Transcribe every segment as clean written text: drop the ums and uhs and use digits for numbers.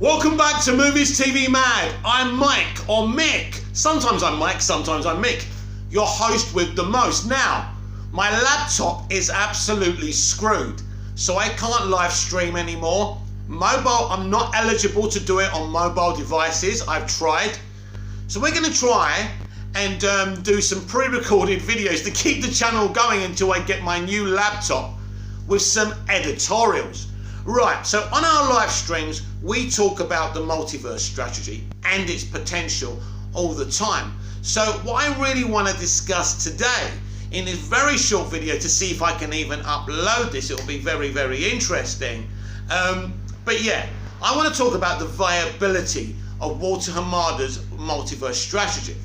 Welcome back to Movies TV Mad. I'm Mike, or Mick. Sometimes I'm Mike, sometimes I'm Mick. Your host with the most. Now, my laptop is absolutely screwed, so I can't live stream anymore. Mobile, I'm not eligible to do it on mobile devices. I've tried. So we're going to try and do some pre-recorded videos to keep the channel going until I get my new laptop with some editorials. Right, so on our live streams, we talk about the multiverse strategy and its potential all the time. So what I really want to discuss today in this very short video, to see if I can even upload this, it'll be very, very interesting. But yeah, I want to talk about the viability of Walter Hamada's multiverse strategy.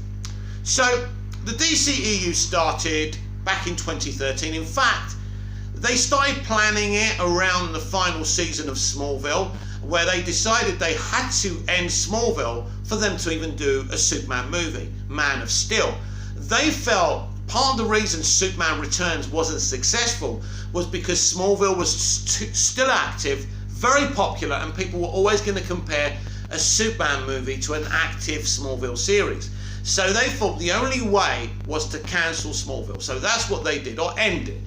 So the DCEU started back in 2013. In fact, they started planning it around the final season of Smallville, where they decided they had to end Smallville for them to even do a Superman movie, Man of Steel. They felt part of the reason Superman Returns wasn't successful was because Smallville was still active, very popular, and people were always going to compare a Superman movie to an active Smallville series. So they thought the only way was to cancel Smallville. So that's what they did, or end it.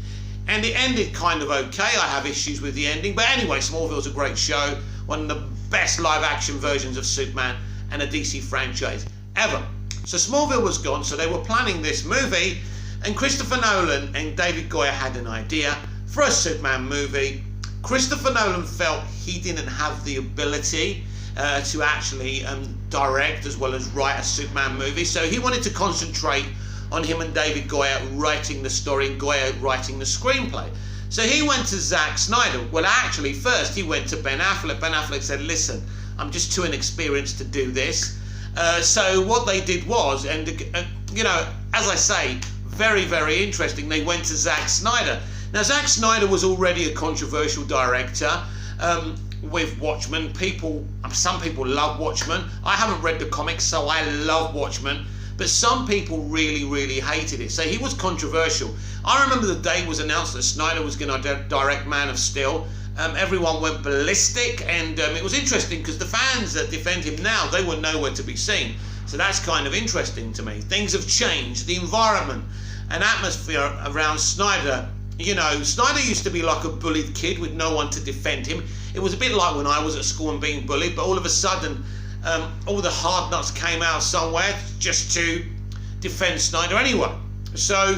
And it ended kind of okay. I have issues with the ending. But anyway, Smallville's a great show. One of the best live action versions of Superman and a DC franchise ever. So Smallville was gone. So they were planning this movie. And Christopher Nolan and David Goyer had an idea for a Superman movie. Christopher Nolan felt he didn't have the ability to actually direct as well as write a Superman movie. So he wanted to concentrate on him and David Goyer writing the story and Goyer writing the screenplay. So he went to Zack Snyder. Well, actually, first he went to Ben Affleck. Ben Affleck said, listen, I'm just too inexperienced to do this. So what they did was, and you know, as I say, very, very interesting, they went to Zack Snyder. Now, Zack Snyder was already a controversial director with Watchmen. Some people love Watchmen. I haven't read the comics, so I love Watchmen. But some people really, really hated it. So he was controversial. I remember the day it was announced that Snyder was going to direct Man of Steel. Everyone went ballistic, and it was interesting because the fans that defend him now, they were nowhere to be seen. So that's kind of interesting to me. Things have changed. The environment and atmosphere around Snyder. You know, Snyder used to be like a bullied kid with no one to defend him. It was a bit like when I was at school and being bullied, but all of a sudden, all the hard nuts came out somewhere just to defend Snyder anyway. So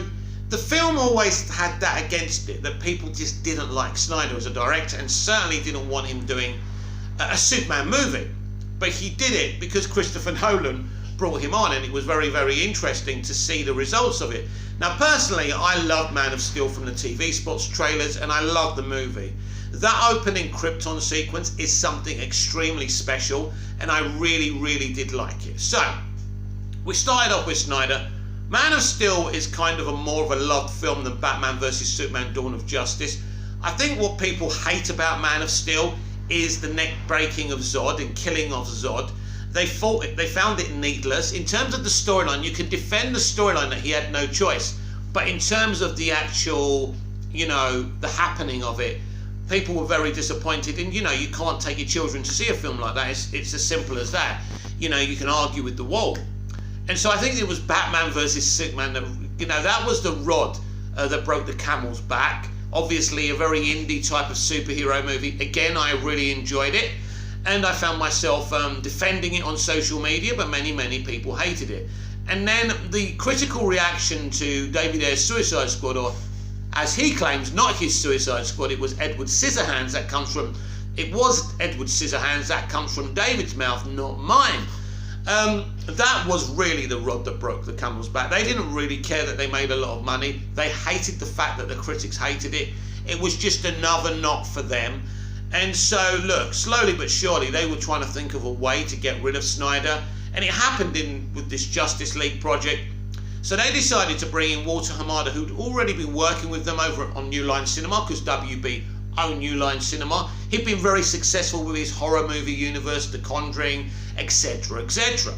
the film always had that against it, that people just didn't like Snyder as a director and certainly didn't want him doing a Superman movie. But he did it because Christopher Nolan brought him on, and it was very, very interesting to see the results of it. Now, personally, I loved Man of Steel from the TV spots, trailers, and I loved the movie. That opening Krypton sequence is something extremely special, and I really, really did like it. So, we started off with Snyder. Man of Steel is kind of more of a loved film than Batman vs Superman Dawn of Justice. I think what people hate about Man of Steel is the neck breaking of Zod and killing of Zod. They found it needless. In terms of the storyline, you can defend the storyline that he had no choice. But in terms of the actual, you know, the happening of it, people were very disappointed. And, you know, you can't take your children to see a film like that. It's as simple as that. You know, you can argue with the wall. And so I think it was Batman versus Superman that, you know, that was the rod that broke the camel's back. Obviously, a very indie type of superhero movie. Again, I really enjoyed it. And I found myself defending it on social media, but many, many people hated it. And then the critical reaction to David Ayer's Suicide Squad, or as he claims, not his Suicide Squad, it was Edward Scissorhands that comes from, it was Edward Scissorhands that comes from David's mouth, not mine. That was really the rod that broke the camel's back. They didn't really care that they made a lot of money. They hated the fact that the critics hated it. It was just another knock for them. And so, look, slowly but surely, they were trying to think of a way to get rid of Snyder. And it happened with this Justice League project. So they decided to bring in Walter Hamada, who'd already been working with them over on New Line Cinema, because WB owned New Line Cinema. He'd been very successful with his horror movie universe, The Conjuring, etc., etc.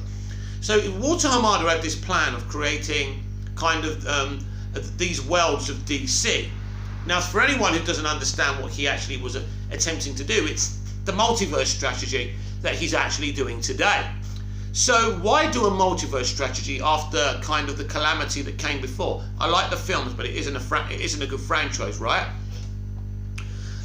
So Walter Hamada had this plan of creating kind of these worlds of DC. Now, for anyone who doesn't understand what he actually was attempting to do, it's the multiverse strategy that he's actually doing today. So why do a multiverse strategy after kind of the calamity that came before? I like the films, but it isn't a good franchise, right?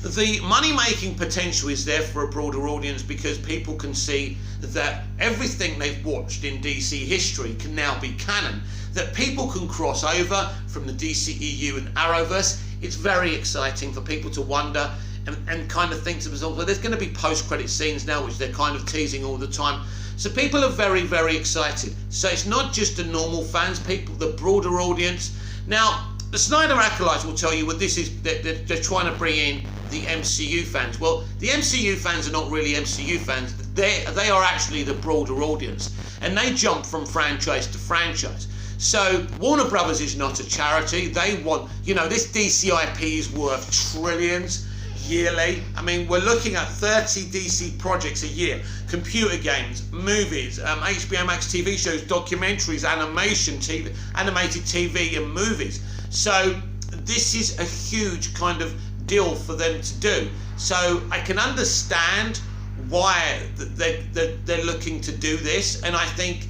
The money-making potential is there for a broader audience because people can see that everything they've watched in DC history can now be canon, that people can cross over from the DCEU and Arrowverse. It's very exciting for people to wonder and kind of think to themselves, well, there's going to be post-credit scenes now, which they're kind of teasing all the time. So people are very, very excited. So it's not just the normal fans, people, the broader audience. Now, the Snyder acolytes will tell you, well, this is they're trying to bring in the MCU fans. Well, the MCU fans are not really MCU fans. They are actually the broader audience, and they jump from franchise to franchise. So Warner Brothers is not a charity. They want, this DC IP is worth trillions yearly. I mean, we're looking at 30 DC projects a year: computer games, movies, HBO Max TV shows, documentaries, animated TV, and movies. So this is a huge kind of deal for them to do. So I can understand why they're looking to do this, and I think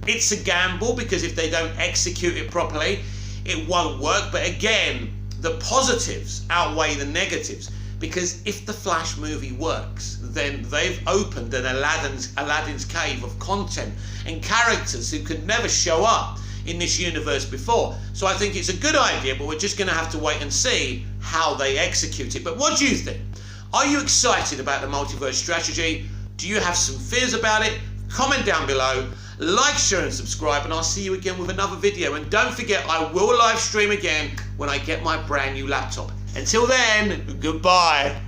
it's a gamble because if they don't execute it properly, it won't work. But again, the positives outweigh the negatives, because if the Flash movie works, then they've opened an Aladdin's cave of content and characters who could never show up in this universe before. So I think it's a good idea, but we're just going to have to wait and see how they execute it. But what do you think? Are you excited about the multiverse strategy? Do you have some fears about it? Comment down below, like, share and subscribe, and I'll see you again with another video. And don't forget, I will live stream again when I get my brand new laptop. Until then, goodbye.